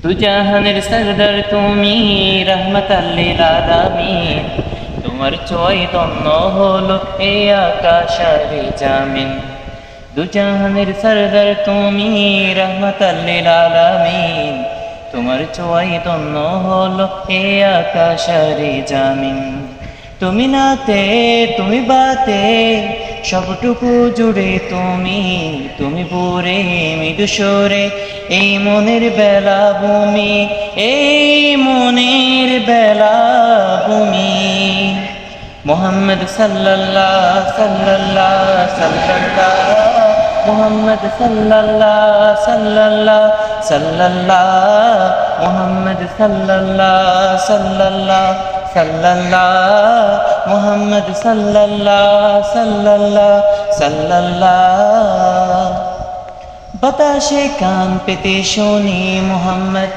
দু জাহানের সরদার তুমি, রহমতাল লিল আলামিন। তোমার ছোঁয়ায় ধন্য হলো এই আকাশ আর এই জামিন। দু জাহানের সরদার তুমি, রহমতাল লিল আলামিন। তোমার ছোঁয়ায় ধন্য হলো এই আকাশ আর এই জামিন। তুমি নাতে তুমি বাতে সবটুকু জুড়ে তুমি, তুমি পুরে মৃদু সরে এই মনের বেলা ভূমি, এই মনের বেলা ভূমি। মোহাম্মদ সাল্লাল্লাহ সাল্লাল্লাহ সাল্লাল্লাহ, মোহাম্মদ সাল্লাল্লাহ সাল্লাল্লাহ সাল্লাল্লাহ, মোহাম্মদ সাল্লাল্লাহ সাল্লাল্লাহ সাল্লাল্লাহ, মোহাম্মদ সাল্লাল্লাহ সাল্লাল্লাহ সাল্লাল্লাহ। বাতাসে কান পেতে শুনি মোহাম্মদ